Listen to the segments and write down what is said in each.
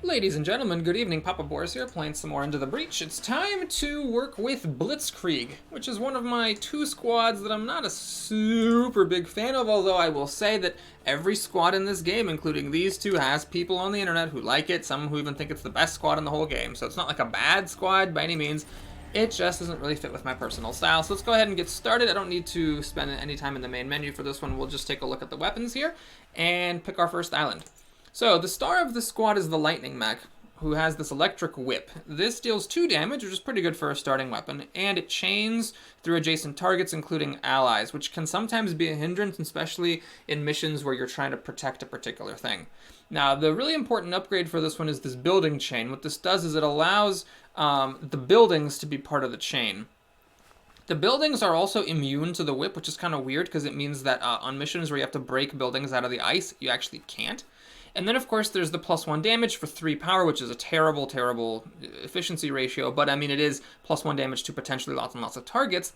Ladies and gentlemen, good evening. Papa Boris here, playing some more Into the Breach. It's time to work with Blitzkrieg, which is one of my two squads that I'm not a super big fan of, although I will say that every squad in this game, including these two, has people on the internet who like it, some who even think it's the best squad in the whole game. So it's not like a bad squad by any means. It just doesn't really fit with my personal style. So let's go ahead and get started. I don't need to spend any time in the main menu for this one. We'll just take a look at the weapons here and pick our first island. So the star of the squad is the Lightning Mech, who has this electric whip. This deals 2 damage, which is pretty good for a starting weapon, and it chains through adjacent targets, including allies, which can sometimes be a hindrance, especially in missions where you're trying to protect a particular thing. Now, the really important upgrade for this one is this building chain. What this does is it allows the buildings to be part of the chain. The buildings are also immune to the whip, which is kind of weird because it means that on missions where you have to break buildings out of the ice, you actually can't. And then, of course, there's the +1 damage for 3 power, which is a terrible, terrible efficiency ratio. But, I mean, it is +1 damage to potentially lots and lots of targets.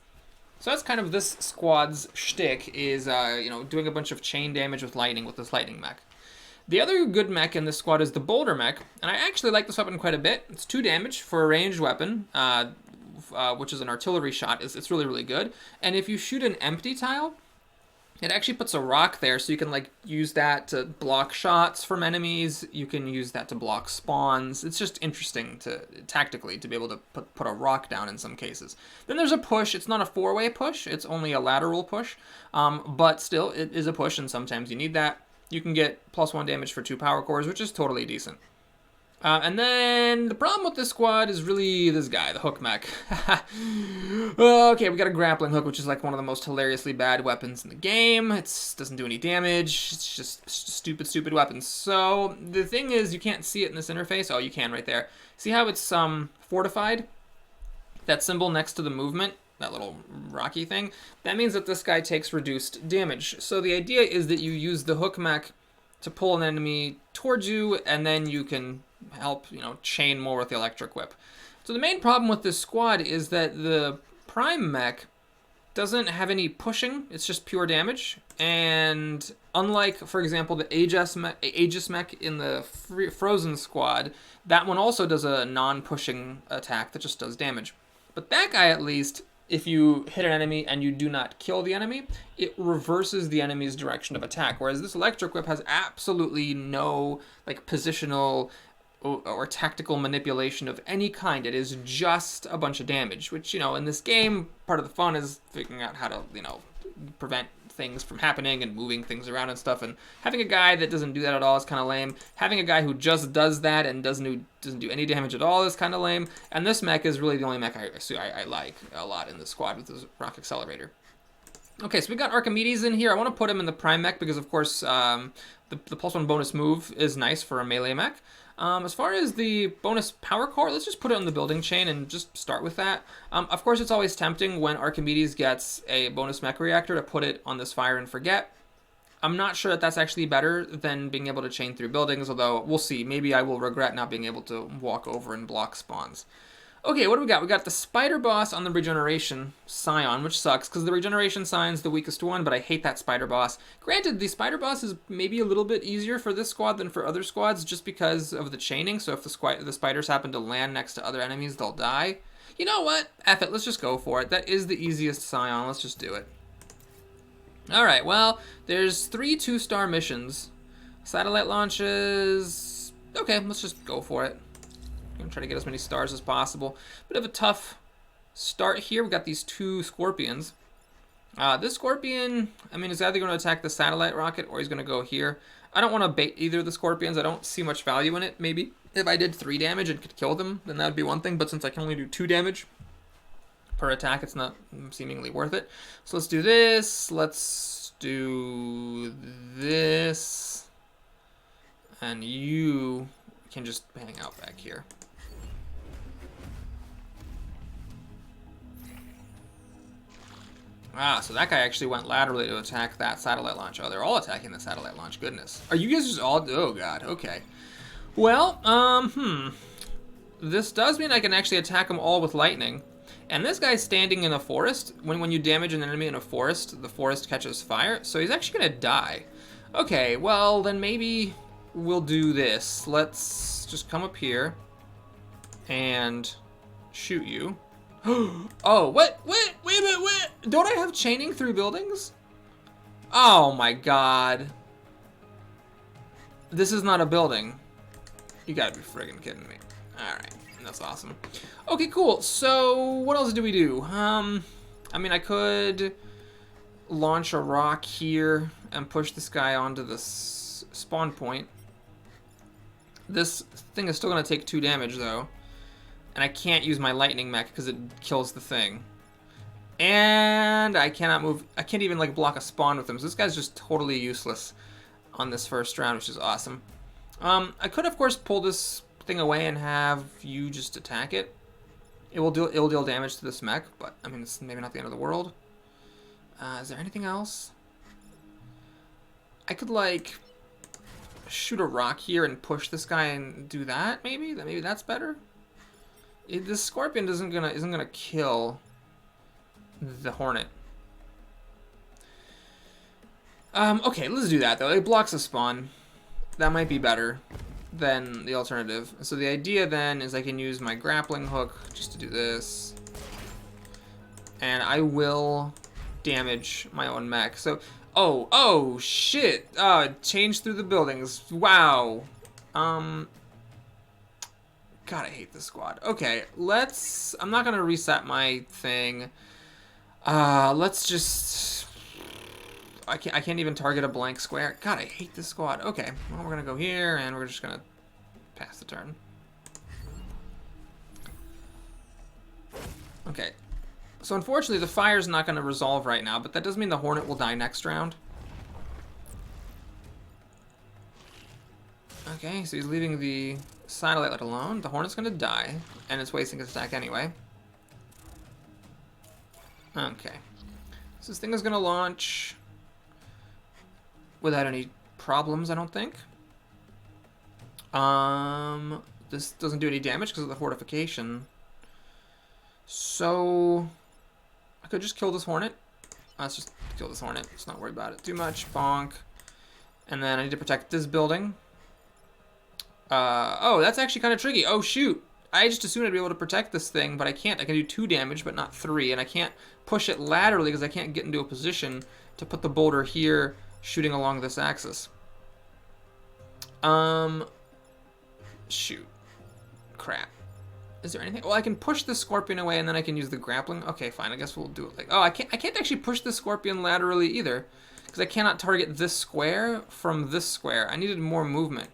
So that's kind of this squad's shtick, is, doing a bunch of chain damage with lightning with this lightning mech. The other good mech in this squad is the boulder mech. And I actually like this weapon quite a bit. It's 2 damage for a ranged weapon, which is an artillery shot. It's really, really good. And if you shoot an empty tile, it actually puts a rock there, so you can use that to block shots from enemies. You can use that to block spawns. It's just interesting tactically to be able to put a rock down in some cases. Then there's a push. It's not a 4-way push. It's only a lateral push, but still it is a push, and sometimes you need that. You can get +1 damage for 2 power cores, which is totally decent. And then the problem with this squad is really this guy, the hook mech. Okay, we got a grappling hook, which is like one of the most hilariously bad weapons in the game. It doesn't do any damage. It's just stupid, stupid weapons. So the thing is, you can't see it in this interface. Oh, you can right there. See how it's fortified? That symbol next to the movement, that little rocky thing, that means that this guy takes reduced damage. So the idea is that you use the hook mech to pull an enemy towards you, and then you can help, chain more with the electric whip. So the main problem with this squad is that the prime mech doesn't have any pushing. It's just pure damage. And unlike, for example, the Aegis mech in the Frozen squad, that one also does a non-pushing attack that just does damage. But that guy, at least, if you hit an enemy and you do not kill the enemy, it reverses the enemy's direction of attack. Whereas this electric whip has absolutely no positional or tactical manipulation of any kind. It is just a bunch of damage, which, in this game, part of the fun is figuring out how to, prevent things from happening and moving things around and stuff. And having a guy that doesn't do that at all is kind of lame. Having a guy who just does that and doesn't do any damage at all is kind of lame. And this mech is really the only mech I like a lot in the squad with this rock accelerator. Okay, so we got Archimedes in here. I want to put him in the prime mech because, of course, the +1 bonus move is nice for a melee mech. As far as the bonus power core, let's just put it on the building chain and just start with that. Of course, it's always tempting when Archimedes gets a bonus mech reactor to put it on this fire and forget. I'm not sure that that's actually better than being able to chain through buildings, although we'll see. Maybe I will regret not being able to walk over and block spawns. Okay, what do we got? We got the spider boss on the regeneration scion, which sucks, because the regeneration scion's the weakest one, but I hate that spider boss. Granted, the spider boss is maybe a little bit easier for this squad than for other squads, just because of the chaining, so if the spiders happen to land next to other enemies, they'll die. You know what? F it, let's just go for it. That is the easiest scion, let's just do it. Alright, well, there's 3 2-star missions. Satellite launches... Okay, let's just go for it. I'm going to try to get as many stars as possible. Bit of a tough start here. We've got these 2 scorpions. This scorpion, is either going to attack the satellite rocket or he's going to go here. I don't want to bait either of the scorpions. I don't see much value in it. Maybe if I did 3 damage and could kill them, then that would be one thing. But since I can only do 2 damage per attack, it's not seemingly worth it. So let's do this. Let's do this. And you can just hang out back here. Ah, so that guy actually went laterally to attack that satellite launch. Oh, they're all attacking the satellite launch. Goodness. Are you guys just all... Oh, God. Okay. Well, this does mean I can actually attack them all with lightning. And this guy's standing in a forest. When you damage an enemy in a forest, the forest catches fire. So he's actually going to die. Okay, well, then maybe we'll do this. Let's just come up here and shoot you. Oh, what? Wait a minute, what? Don't I have chaining through buildings? Oh my god. This is not a building. You gotta be friggin' kidding me. Alright, that's awesome. Okay, cool. So, what else do we do? I mean, I could launch a rock here and push this guy onto the spawn point. This thing is still gonna take 2 damage, though. And I can't use my lightning mech because it kills the thing. And I cannot move. I can't even like block a spawn with him. So this guy's just totally useless on this first round, which is awesome. I could, of course, pull this thing away and have you just attack it. It'll deal damage to this mech, but I mean, it's maybe not the end of the world. Is there anything else? I could like shoot a rock here and push this guy and do that. Maybe that's better. This scorpion isn't gonna kill the hornet. Okay, let's do that though. It blocks a spawn. That might be better than the alternative. So the idea then is I can use my grappling hook just to do this, and I will damage my own mech. So, oh shit! Change through the buildings. Wow. God, I hate this squad. Okay, I'm not gonna reset my thing. Let's just... I can't even target a blank square. God, I hate this squad. Okay, well, we're gonna go here, and we're just gonna pass the turn. Okay. So unfortunately, the fire's not gonna resolve right now, but that does mean the hornet will die next round. Okay, so he's leaving the satellite let alone. The hornet's gonna die, and it's wasting its attack anyway. Okay. So this thing is gonna launch without any problems, I don't think. This doesn't do any damage because of the fortification. So I could just kill this hornet. Let's just kill this hornet. Let's not worry about it too much. Bonk. And then I need to protect this building. Oh, that's actually kind of tricky. Oh, shoot. I just assumed I'd be able to protect this thing, but I can't. I can do 2 damage, but not 3. And I can't push it laterally because I can't get into a position to put the boulder here shooting along this axis. Shoot. Crap. Is there anything? Well, I can push the scorpion away, and then I can use the grappling. Okay, fine. I guess we'll do it like... Oh, I can't actually push the scorpion laterally either, because I cannot target this square from this square. I needed more movement.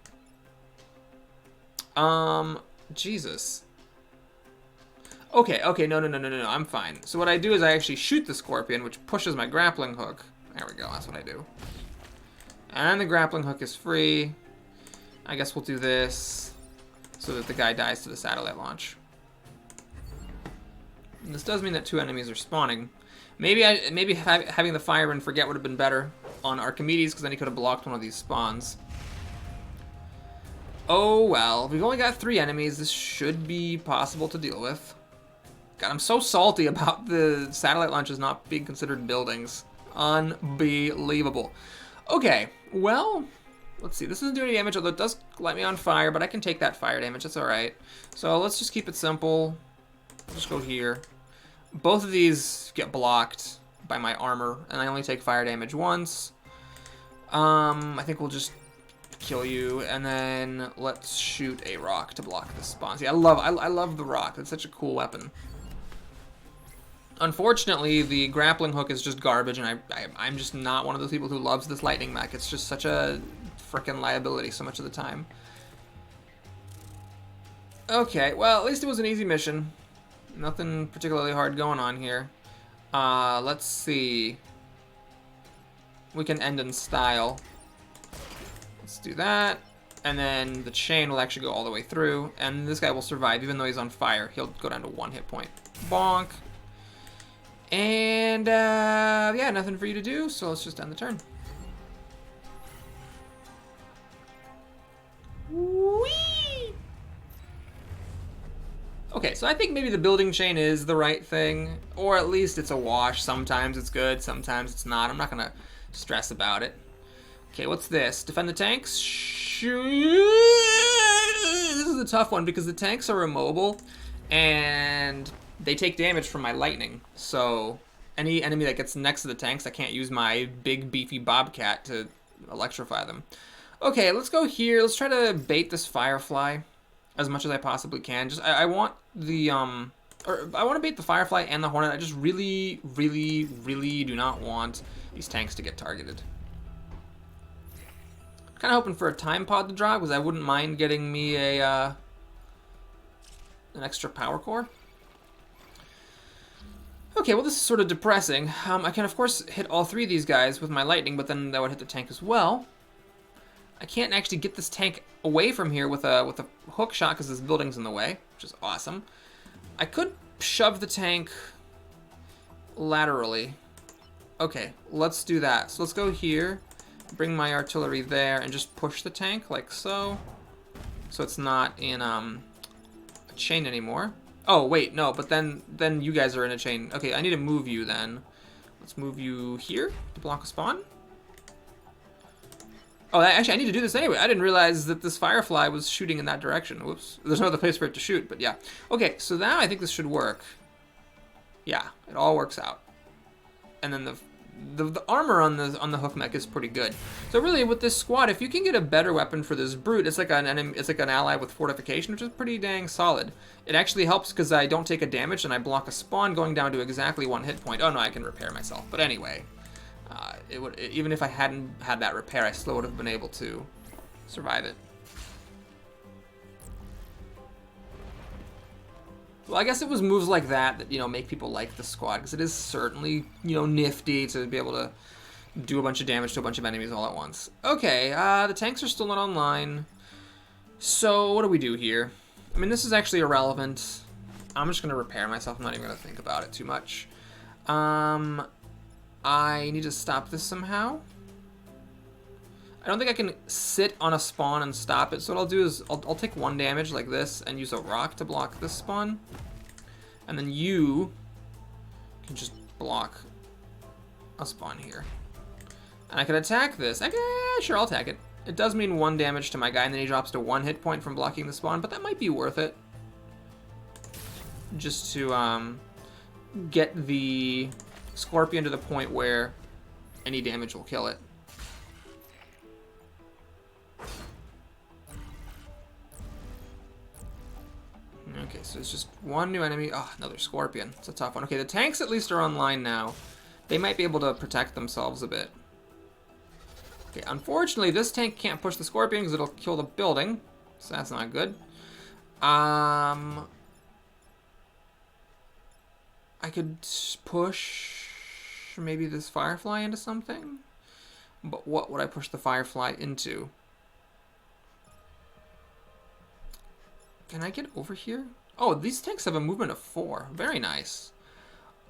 Jesus. Okay, no, I'm fine. So what I do is I actually shoot the scorpion, which pushes my grappling hook. There we go, that's what I do. And the grappling hook is free. I guess we'll do this so that the guy dies to the satellite launch. And this does mean that 2 enemies are spawning. Maybe having the fire and forget would have been better on Archimedes, because then he could have blocked one of these spawns. Oh well, we've only got 3 enemies. This should be possible to deal with. God, I'm so salty about the satellite launches not being considered buildings. Unbelievable. Okay, well, let's see. This doesn't do any damage, although it does light me on fire, but I can take that fire damage. That's alright. So let's just keep it simple. I'll just go here. Both of these get blocked by my armor, and I only take fire damage once. I think we'll just kill you, and then let's shoot a rock to block the spawn. See, I love the rock. It's such a cool weapon. Unfortunately, the grappling hook is just garbage, and I'm just not one of those people who loves this lightning mech. It's just such a frickin' liability so much of the time. Okay, well, at least it was an easy mission. Nothing particularly hard going on here. Let's see. We can end in style. Let's do that. And then the chain will actually go all the way through. And this guy will survive, even though he's on fire. He'll go down to 1 hit point. Bonk. And, yeah, nothing for you to do, so let's just end the turn. Whee! Okay, so I think maybe the building chain is the right thing, or at least it's a wash. Sometimes it's good, sometimes it's not. I'm not gonna stress about it. Okay, what's this? Defend the tanks? This is tough one because the tanks are immobile, and they take damage from my lightning. So any enemy that gets next to the tanks, I can't use my big beefy bobcat to electrify them. Okay, let's go here. Let's try to bait this firefly as much as I possibly can. Just I want the or I want to bait the firefly and the hornet. I just really, really, really do not want these tanks to get targeted. Kind of hoping for a time pod to drop because I wouldn't mind getting me a an extra power core. Okay, well this is sort of depressing. I can of course hit all three of these guys with my lightning, but then that would hit the tank as well. I can't actually get this tank away from here with a hook shot because this building's in the way, which is awesome. I could shove the tank laterally. Okay, let's do that. So let's go here, bring my artillery there, and just push the tank like so. So it's not in a chain anymore. Oh, wait, no, but then you guys are in a chain. Okay, I need to move you then. Let's move you here to block a spawn. Oh, actually, I need to do this anyway. I didn't realize that this firefly was shooting in that direction. Whoops. There's no other place for it to shoot, but yeah. Okay, so now I think this should work. Yeah, it all works out. And then the armor on the hook mech is pretty good. So really, with this squad, if you can get a better weapon for this brute, it's like an enemy, it's like an ally with fortification, which is pretty dang solid. It actually helps because I don't take a damage and I block a spawn going down to exactly 1 hit point. Oh no, I can repair myself. But anyway, even if I hadn't had that repair, I still would have been able to survive it. Well, I guess it was moves like that, you know, make people like the squad, because it is certainly, you know, nifty to be able to do a bunch of damage to a bunch of enemies all at once. Okay, the tanks are still not online. So, what do we do here? I mean, this is actually irrelevant. I'm just going to repair myself. I'm not even going to think about it too much. I need to stop this somehow. I don't think I can sit on a spawn and stop it, so what I'll do is I'll take 1 damage like this and use a rock to block this spawn. And then you can just block a spawn here. And I can attack this. Sure, I'll attack it. It does mean 1 damage to my guy, and then he drops to 1 hit point from blocking the spawn, but that might be worth it. Just to get the scorpion to the point where any damage will kill it. Okay, so it's just 1 new enemy. Oh, another scorpion. It's a tough one. Okay, the tanks at least are online now. They might be able to protect themselves a bit. Okay, unfortunately, this tank can't push the scorpion because it'll kill the building. So that's not good. I could push maybe this firefly into something. But what would I push the firefly into? Can I get over here? Oh, these tanks have a movement of 4. Very nice.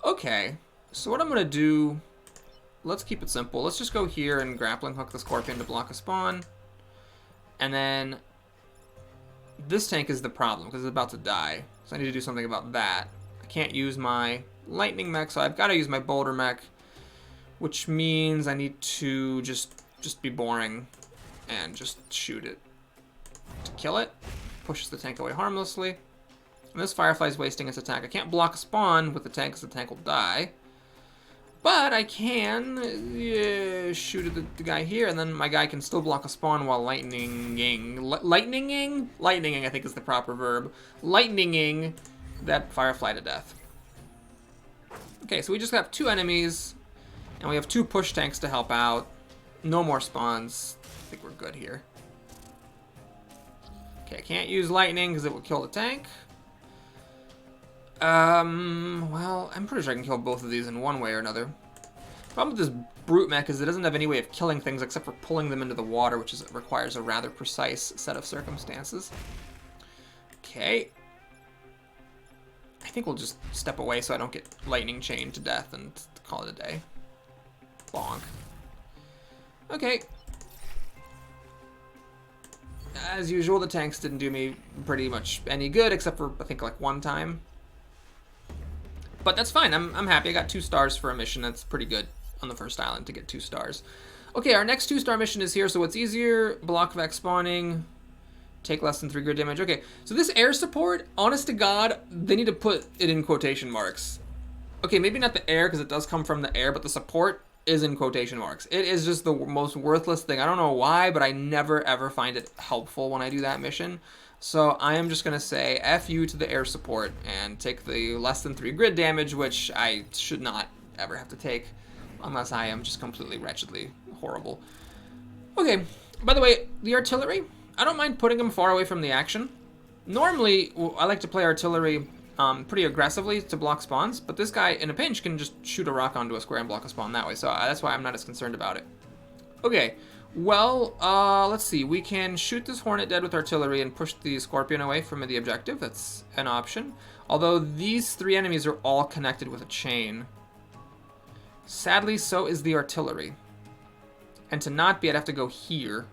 Okay, so what I'm going to do, let's keep it simple. Let's just go here and grappling hook the scorpion to block a spawn. And then this tank is the problem because it's about to die. So I need to do something about that. I can't use my lightning mech, so I've got to use my boulder mech, which means I need to just be boring and just shoot it to kill it. Pushes the tank away harmlessly. And this firefly's wasting its attack. I can't block a spawn with the tank because the tank will die. But I can shoot at the guy here, and then my guy can still block a spawn while lightninging. Lightninging, I think is the proper verb. Lightninging that firefly to death. Okay, so we just got 2 enemies, and we have 2 push tanks to help out. No more spawns. I think we're good here. Okay, I can't use lightning because it will kill the tank. Well, I'm pretty sure I can kill both of these in one way or another. The problem with this brute mech is it doesn't have any way of killing things except for pulling them into the water, which requires a rather precise set of circumstances. Okay. I think we'll just step away so I don't get lightning chained to death and call it a day. Bonk. Okay. As usual, the tanks didn't do me pretty much any good, except for, I think, like 1 time. But that's fine. I'm happy. I got 2 stars for a mission. That's pretty good on the first island to get 2 stars. Okay, our next 2-star mission is here, so it's easier. Block vac spawning. Take less than 3 grid damage. Okay, so this air support, honest to God, they need to put it in quotation marks. Okay, maybe not the air, because it does come from the air, but the support is in quotation marks. It is just the most worthless thing. I don't know why, but I never, ever find it helpful when I do that mission. So I am just going to say F you to the air support and take the less than 3 grid damage, which I should not ever have to take unless I am just completely wretchedly horrible. Okay, by the way, the artillery, I don't mind putting them far away from the action. Normally, I like to play artillery pretty aggressively to block spawns, but this guy in a pinch can just shoot a rock onto a square and block a spawn that way, so that's why I'm not as concerned about it. Okay, well, let's see. We can shoot this Hornet dead with artillery and push the Scorpion away from the objective. That's an option. Although these 3 enemies are all connected with a chain. Sadly, so is the artillery. And to not be, I'd have to go here,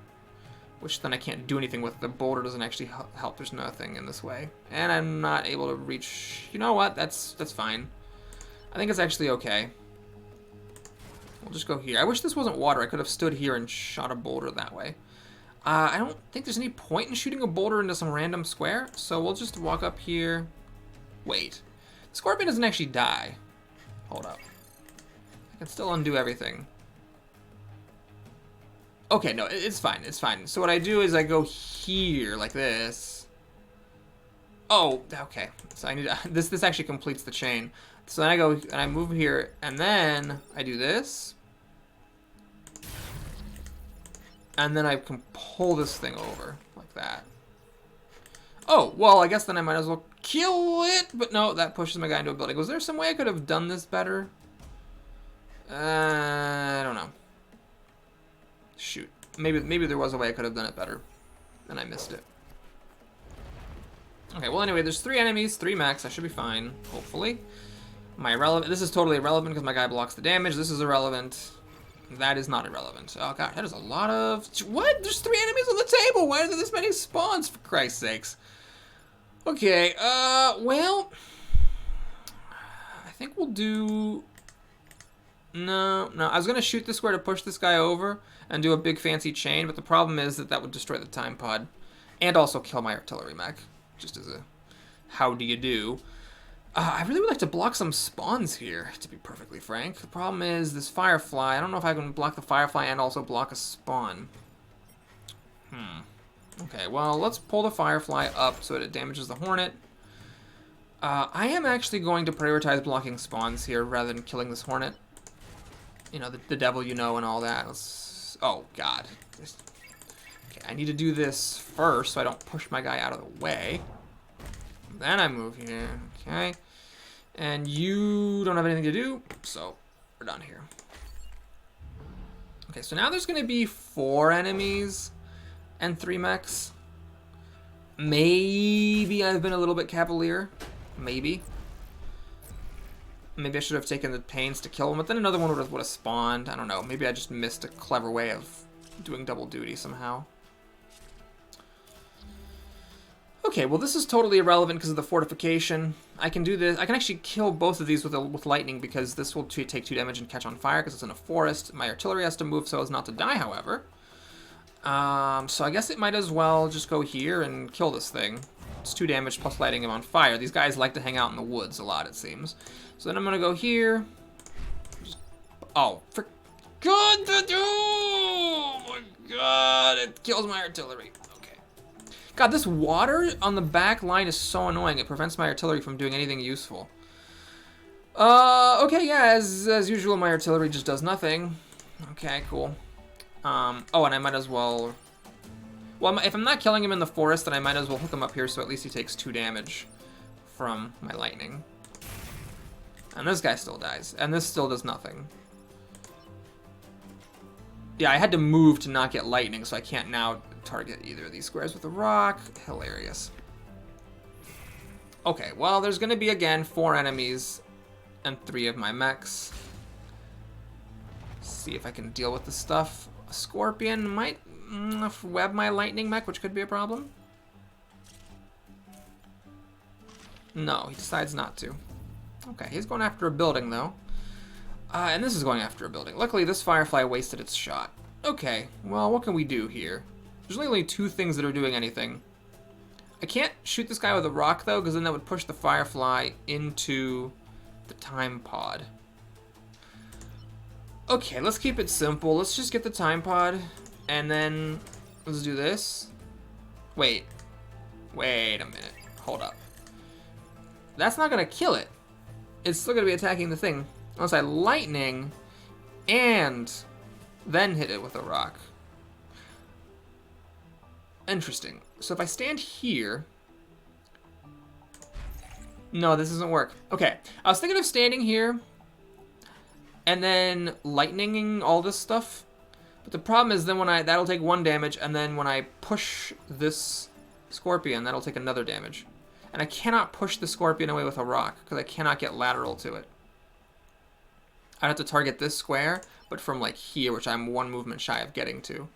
which then I can't do anything with. The boulder doesn't actually help. There's nothing in this way. And I'm not able to reach... You know what? That's fine. I think it's actually okay. We'll just go here. I wish this wasn't water. I could have stood here and shot a boulder that way. I don't think there's any point in shooting a boulder into some random square, so we'll just walk up here. Wait. The Scorpion doesn't actually die. Hold up. I can still undo everything. Okay, no, it's fine, it's fine. So what I do is I go here, like this. Oh, okay. So I need to, this actually completes the chain. So then I go, and I move here, and then I do this. And then I can pull this thing over, like that. Oh, well, I guess then I might as well kill it, but no, that pushes my guy into a building. Was there some way I could have done this better? I don't know. Shoot. Maybe there was a way I could have done it better, and I missed it. Okay, well anyway, there's 3 enemies, 3 mechs. I should be fine, hopefully. My irrelevant. This is totally irrelevant because my guy blocks the damage. This is irrelevant. That is not irrelevant. Oh god, that is a lot of... What? There's 3 enemies on the table! Why are there this many spawns, for Christ's sakes? Okay, well... I think we'll do... No, I was going to shoot this square to push this guy over and do a big fancy chain, but the problem is that would destroy the time pod and also kill my artillery mech, just as a how do you do. I really would like to block some spawns here, to be perfectly frank. The problem is this Firefly. I don't know if I can block the Firefly and also block a spawn. Okay, well, let's pull the Firefly up so that it damages the Hornet. I am actually going to prioritize blocking spawns here rather than killing this Hornet. You know, the devil you know and all that. Oh, God. Okay, I need to do this first so I don't push my guy out of the way. Then I move here. Okay. And you don't have anything to do, so we're done here. Okay, so now there's going to be 4 enemies and 3 mechs. Maybe I've been a little bit cavalier. Maybe. Maybe I should have taken the pains to kill him, but then another one would have spawned. I don't know. Maybe I just missed a clever way of doing double duty somehow. Okay, well this is totally irrelevant because of the fortification. I can do this. I can actually kill both of these with lightning because this will take 2 damage and catch on fire because it's in a forest. My artillery has to move so as not to die, however. So I guess it might as well just go here and kill this thing. It's 2 damage plus lighting him on fire. These guys like to hang out in the woods a lot, it seems. So then I'm gonna go here. Oh, for good to do! Oh my god, it kills my artillery. Okay. God, this water on the back line is so annoying. It prevents my artillery from doing anything useful. Okay, yeah, as usual, my artillery just does nothing. Okay, cool. Oh, and I might as well... Well, if I'm not killing him in the forest, then I might as well hook him up here so at least he takes 2 damage from my lightning. And this guy still dies, and this still does nothing. Yeah, I had to move to not get lightning, so I can't now target either of these squares with a rock. Hilarious. Okay, well, there's going to be, again, 4 enemies and 3 of my mechs. See if I can deal with this stuff. A Scorpion might web my lightning mech, which could be a problem. No, he decides not to. Okay, he's going after a building, though. And this is going after a building. Luckily, this Firefly wasted its shot. Okay, well, what can we do here? There's only 2 things that are doing anything. I can't shoot this guy with a rock, though, because then that would push the Firefly into the time pod. Okay, let's keep it simple. Let's just get the time pod, and then let's do this. Wait a minute. Hold up. That's not going to kill it. It's still going to be attacking the thing. Unless I lightning and then hit it with a rock. Interesting. So if I stand here... No, this doesn't work. Okay, I was thinking of standing here and then lightninging all this stuff. But the problem is then when that'll take 1 damage, and then when I push this Scorpion, that'll take another damage. And I cannot push the Scorpion away with a rock, because I cannot get lateral to it. I'd have to target this square, but from like here, which I'm 1 movement shy of getting to.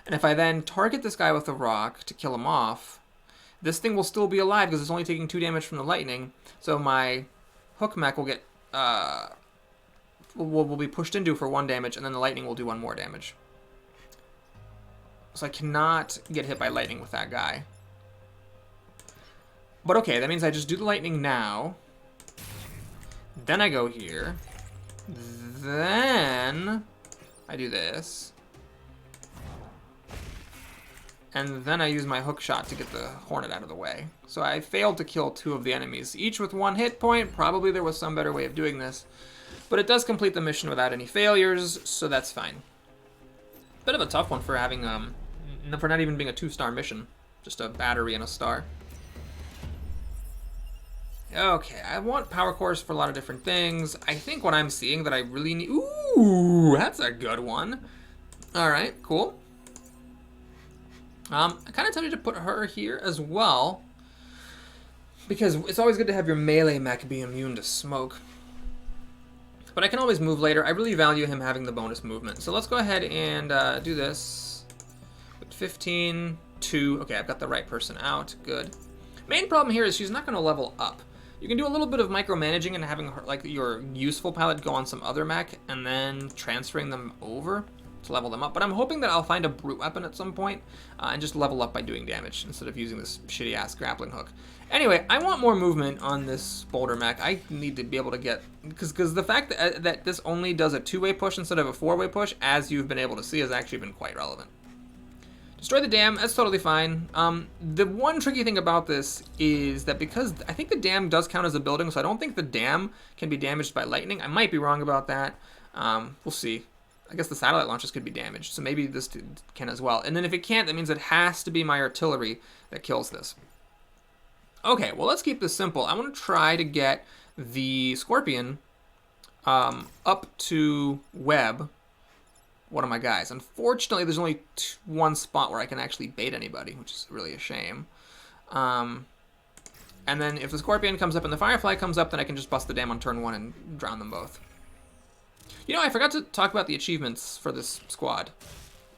And if I then target this guy with a rock to kill him off, this thing will still be alive because it's only taking 2 damage from the lightning. So my hook mech will get will be pushed into for 1 damage, and then the lightning will do 1 more damage. So I cannot get hit by lightning with that guy. But okay, that means I just do the lightning now. Then I go here. Then I do this. And then I use my hook shot to get the Hornet out of the way. So I failed to kill 2 of the enemies, each with 1 hit point. Probably there was some better way of doing this. But it does complete the mission without any failures, so that's fine. Bit of a tough one for having, for not even being a 2-star mission. Just a battery and a star. Okay, I want power cores for a lot of different things. I think what I'm seeing that I really need... Ooh, that's a good one. Alright, cool. I kind of tempted to put her here as well, because it's always good to have your melee mech be immune to smoke. But I can always move later. I really value him having the bonus movement. So let's go ahead and do this with 15, 2. Okay, I've got the right person out. Good. Main problem here is she's not going to level up. You can do a little bit of micromanaging and having her, like your useful pilot go on some other mech and then transferring them over to level them up. But I'm hoping that I'll find a brute weapon at some point and just level up by doing damage instead of using this shitty ass grappling hook. Anyway, I want more movement on this boulder mech. I need to be able to get, because the fact that this only does a 2-way push instead of a 4-way push, as you've been able to see, has actually been quite relevant. Destroy the dam, that's totally fine. The one tricky thing about this is that because I think the dam does count as a building, so I don't think the dam can be damaged by lightning. I might be wrong about that. We'll see. I guess the satellite launchers could be damaged, so maybe this can as well. And then if it can't, that means it has to be my artillery that kills this. Okay, well, let's keep this simple. I want to try to get the Scorpion up to Webb, one of my guys. Unfortunately, there's only 1 spot where I can actually bait anybody, which is really a shame. And then if the Scorpion comes up and the Firefly comes up, then I can just bust the dam on turn 1 and drown them both. You know, I forgot to talk about the achievements for this squad.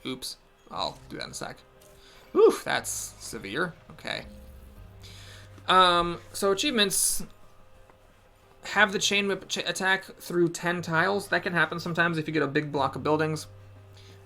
Oops. I'll do that in a sec. Oof, that's severe. Okay. So achievements have the chain whip attack through 10 tiles. That can happen sometimes if you get a big block of buildings.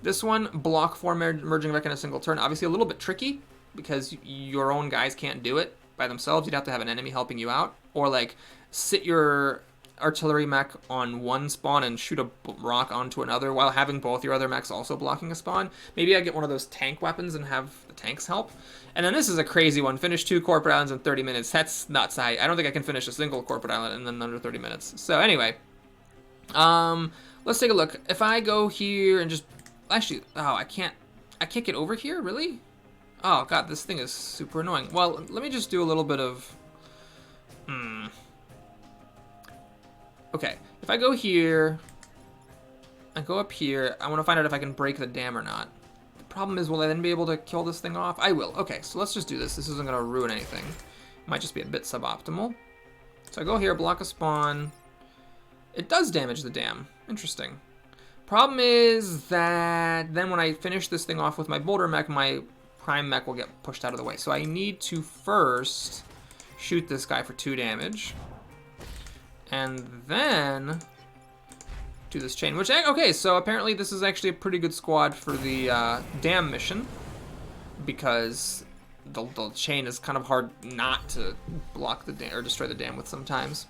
This one, block 4 merging mech in a single turn. Obviously a little bit tricky because your own guys can't do it by themselves. You'd have to have an enemy helping you out. Or like sit your artillery mech on one spawn and shoot a rock onto another while having both your other mechs also blocking a spawn. Maybe I get one of those tank weapons and have the tanks help. And then this is a crazy one. Finish 2 corporate islands in 30 minutes. That's nuts. I don't think I can finish a single corporate island in under 30 minutes. So anyway, let's take a look. If I go here and just... Actually, oh, I can't get over here? Really? Oh, God, this thing is super annoying. Well, let me just do a little bit of... Okay, if I go here, and go up here, I want to find out if I can break the dam or not. The problem is, will I then be able to kill this thing off? I will. Okay, so let's just do this. This isn't going to ruin anything. It might just be a bit suboptimal. So I go here, block a spawn. It does damage the dam. Interesting. Problem is that then when I finish this thing off with my boulder mech, my prime mech will get pushed out of the way. So I need to first shoot this guy for 2 damage. And then do this chain, which, okay, so apparently this is actually a pretty good squad for the dam mission, because the chain is kind of hard not to block the dam or destroy the dam with sometimes.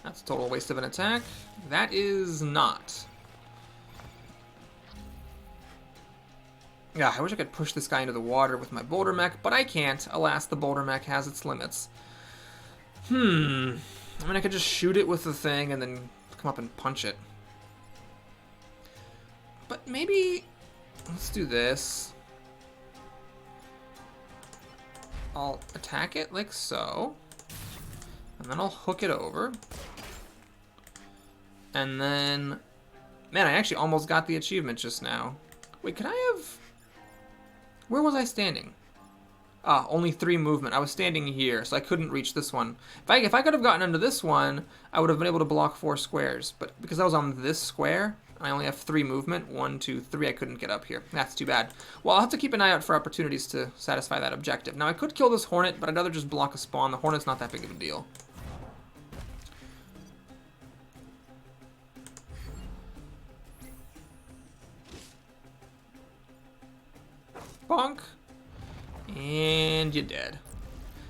That's a total waste of an attack. That is not. Yeah, I wish I could push this guy into the water with my boulder mech, but I can't. Alas, the boulder mech has its limits. I mean, I could just shoot it with the thing and then come up and punch it. But maybe... let's do this. I'll attack it like so. And then I'll hook it over. And then... man, I actually almost got the achievement just now. Wait, could I have... where was I standing? Ah, only 3 movement. I was standing here, so I couldn't reach this one. If I could have gotten into this one, I would have been able to block 4 squares. But because I was on this square, I only have 3 movement. 1, 2, 3. I couldn't get up here. That's too bad. Well, I'll have to keep an eye out for opportunities to satisfy that objective. Now, I could kill this hornet, but I'd rather just block a spawn. The hornet's not that big of a deal. Bonk. And you're dead.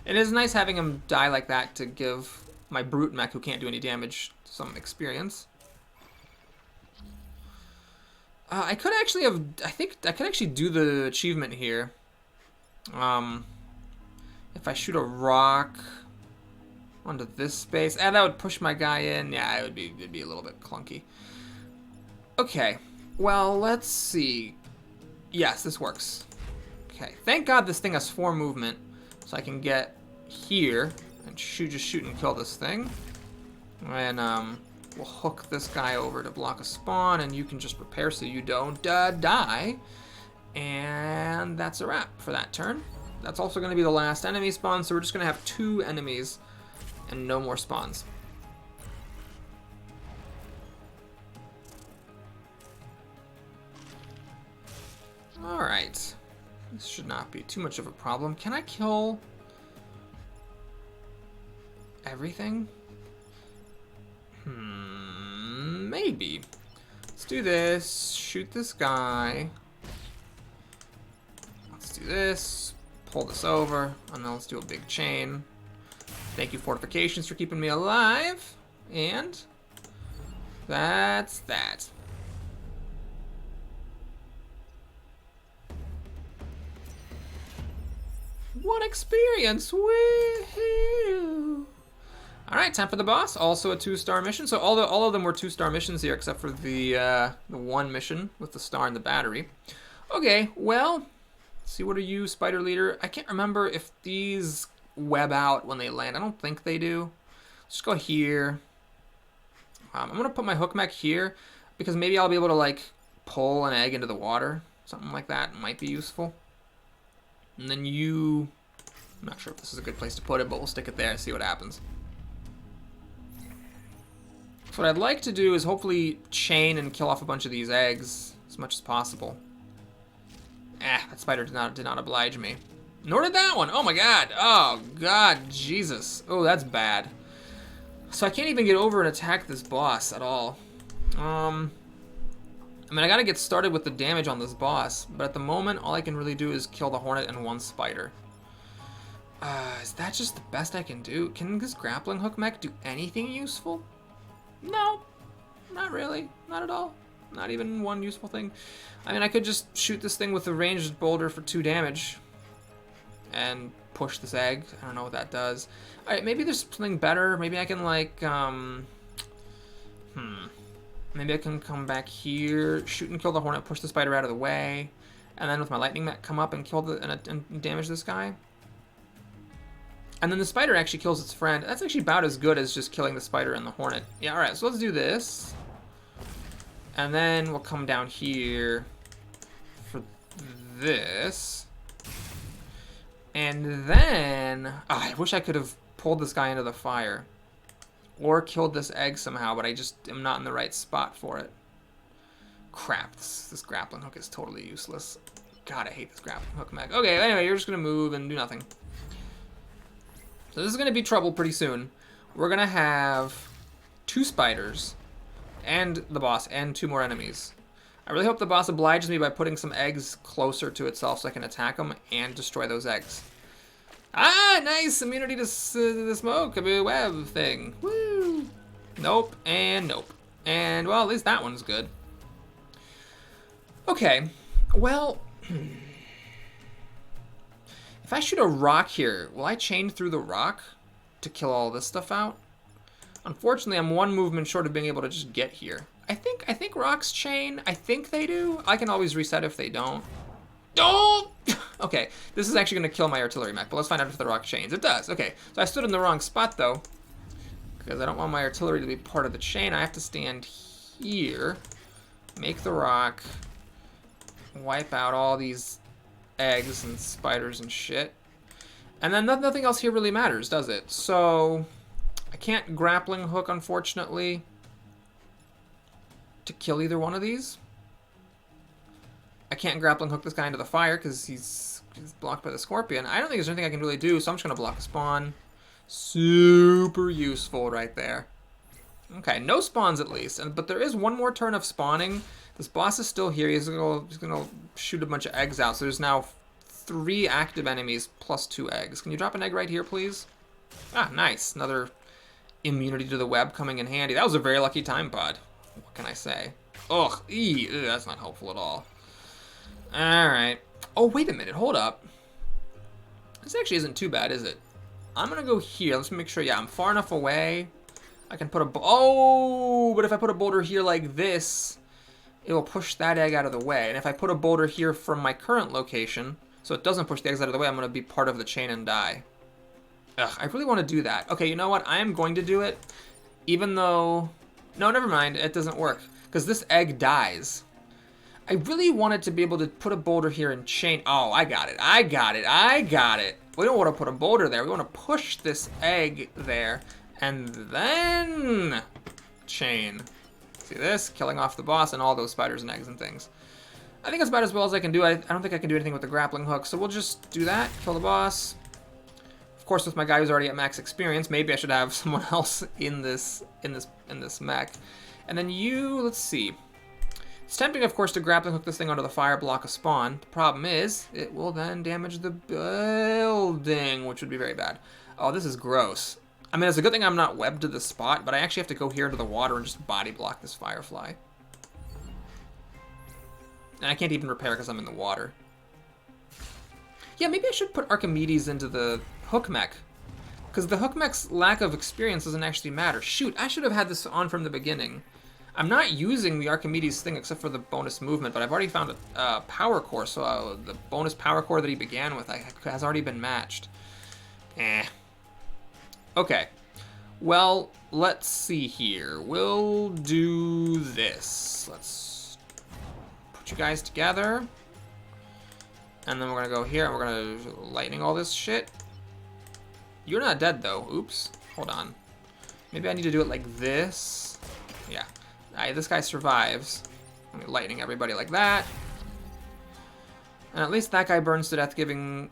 It is nice having him die like that to give my brute mech, who can't do any damage, some experience. I could actually have... I think I could actually do the achievement here. If I shoot a rock onto this space... that would push my guy in. Yeah, it'd be a little bit clunky. Okay. Well, let's see. Yes, this works. Okay, thank God this thing has 4 movement, so I can get here and just shoot and kill this thing. And we'll hook this guy over to block a spawn, and you can just prepare so you don't die. And that's a wrap for that turn. That's also going to be the last enemy spawn, so we're just going to have 2 enemies and no more spawns. Alright. This should not be too much of a problem. Can I kill everything? Maybe. Let's do this. Shoot this guy. Let's do this. Pull this over. And then let's do a big chain. Thank you, fortifications, for keeping me alive. And that's that. One experience! Woohoo! Alright, time for the boss. Also a 2-star mission. So all of them were 2-star missions here, except for the one mission with the star and the battery. Okay, well, let's see, what are you, Spider Leader? I can't remember if these web out when they land. I don't think they do. Let's just go here. I'm going to put my hook mech here, because maybe I'll be able to, like, pull an egg into the water. Something like that might be useful. And then you... I'm not sure if this is a good place to put it, but we'll stick it there and see what happens. So what I'd like to do is hopefully chain and kill off a bunch of these eggs as much as possible. That spider did not oblige me. Nor did that one. Oh my god. Oh god, Jesus. Oh, that's bad. So I can't even get over and attack this boss at all. I mean, I gotta get started with the damage on this boss, but at the moment, all I can really do is kill the hornet and 1 spider. Is that just the best I can do? Can this grappling hook mech do anything useful? No, not really, not at all. Not even 1 useful thing. I mean, I could just shoot this thing with a ranged boulder for 2 damage and push this egg. I don't know what that does. All right, maybe there's something better. Maybe I can, like, maybe I can come back here, shoot and kill the hornet, push the spider out of the way, and then with my lightning mech come up and kill and damage this guy. And then the spider actually kills its friend. That's actually about as good as just killing the spider and the hornet. Yeah, alright, so let's do this. And then we'll come down here for this. And then... I wish I could have pulled this guy into the fire. Or killed this egg somehow, but I just am not in the right spot for it. Crap, this grappling hook is totally useless. God, I hate this grappling hook mech. Okay, anyway, you're just going to move and do nothing. So this is going to be trouble pretty soon. We're going to have 2 spiders and the boss and 2 more enemies. I really hope the boss obliges me by putting some eggs closer to itself so I can attack them and destroy those eggs. Ah, nice! Immunity to the smoke, a web thing. Woo! Nope, and nope. And, well, at least that one's good. Okay, well... If I shoot a rock here, will I chain through the rock to kill all this stuff out? Unfortunately, I'm one movement short of being able to just get here. I think rocks chain. I think they do. I can always reset if they don't. Don't! Okay, this is actually going to kill my artillery mech, but let's find out if the rock chains. It does. Okay, so I stood in the wrong spot, though, because I don't want my artillery to be part of the chain. I have to stand here, make the rock, wipe out all these eggs and spiders and shit. And then nothing else here really matters, does it? So I can't grappling hook, unfortunately, to kill either one of these. I can't grappling hook this guy into the fire because he's blocked by the scorpion. I don't think there's anything I can really do, so I'm just going to block a spawn. Super useful right there. Okay, no spawns at least, but there is one more turn of spawning. This boss is still here. He's gonna shoot a bunch of eggs out, so there's now 3 active enemies plus 2 eggs. Can you drop an egg right here, please? Ah, nice. Another immunity to the web coming in handy. That was a very lucky time pod. What can I say? Ugh, that's not helpful at all. Alright. Oh, wait a minute. Hold up. This actually isn't too bad, is it? I'm going to go here. Let's make sure, yeah, I'm far enough away. I can put a... Oh, but if I put a boulder here like this, it will push that egg out of the way. And if I put a boulder here from my current location, so it doesn't push the eggs out of the way, I'm going to be part of the chain and die. Ugh, I really want to do that. Okay, you know what? I am going to do it, even though... No, never mind. It doesn't work, because this egg dies. I really wanted to be able to put a boulder here and chain... Oh, I got it. I got it. I got it. We don't want to put a boulder there. We want to push this egg there and then chain. See this? Killing off the boss and all those spiders and eggs and things. I think that's about as well as I can do. I don't think I can do anything with the grappling hook, so we'll just do that. Kill the boss. Of course, with my guy who's already at max experience, maybe I should have someone else in this mech. And then you, let's see. It's tempting, of course, to grappling hook this thing onto the fire block a spawn. The problem is, it will then damage the building, which would be very bad. Oh, this is gross. I mean, it's a good thing I'm not webbed to the spot, but I actually have to go here into the water and just body block this firefly. And I can't even repair because I'm in the water. Yeah, maybe I should put Archimedes into the hook mech. Because the hook mech's lack of experience doesn't actually matter. Shoot, I should have had this on from the beginning. I'm not using the Archimedes thing except for the bonus movement, but I've already found a power core, so the bonus power core that he began with has already been matched. Okay. Well, let's see here. We'll do this. Let's put you guys together. And then we're going to go here, and we're going to lightning all this shit. You're not dead, though. Oops. Hold on. Maybe I need to do it like this. Yeah. This guy survives. Lightning everybody like that. And at least that guy burns to death, giving...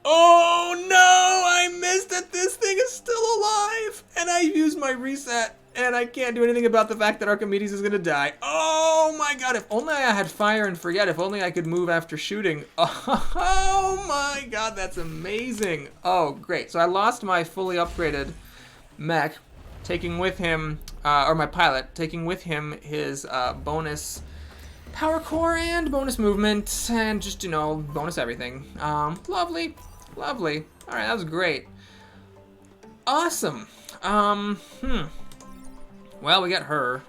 Oh no! I missed that this thing is still alive! And I used my reset, and I can't do anything about the fact that Archimedes is gonna die. Oh my god, if only I had fire and forget, if only I could move after shooting. Oh my god, that's amazing. Oh, great. So I lost my fully upgraded mech, taking with him, or my pilot, taking with him his bonus power core and bonus movement, and just, you know, bonus everything. Lovely. Lovely. Alright, that was great. Awesome. Well, we got her.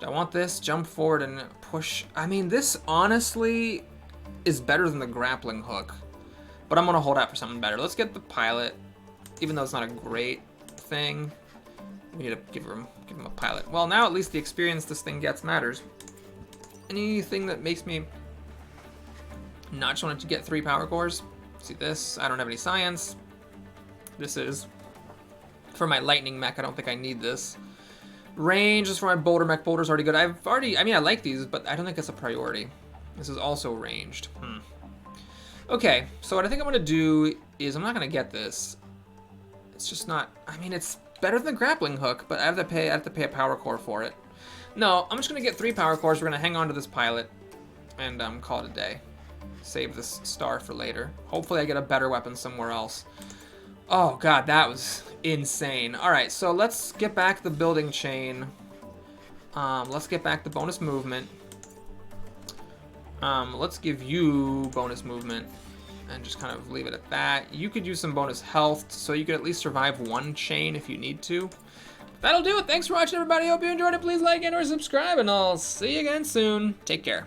Do I want this? Jump forward and push. I mean, this honestly is better than the grappling hook. But I'm going to hold out for something better. Let's get the pilot, even though it's not a great thing. We need to give him a pilot. Well, now at least the experience this thing gets matters. Anything that makes me not just want it to get 3 power cores. See this? I don't have any science. This is for my lightning mech. I don't think I need this. Range is for my boulder mech. Boulder's already good. I mean, I like these, but I don't think it's a priority. This is also ranged. Okay, so what I think I'm going to do is I'm not going to get this. It's just not, I mean, it's better than the grappling hook, but I have to pay a power core for it. No, I'm just gonna get 3 power cores. We're gonna hang on to this pilot and call it a day. Save this star for later. Hopefully I get a better weapon somewhere else. Oh god, that was insane. Alright, so let's get back the building chain. Let's get back the bonus movement. Let's give you bonus movement and just kind of leave it at that. You could use some bonus health so you could at least survive 1 chain if you need to. That'll do it. Thanks for watching, everybody. Hope you enjoyed it. Please like and or subscribe, and I'll see you again soon. Take care.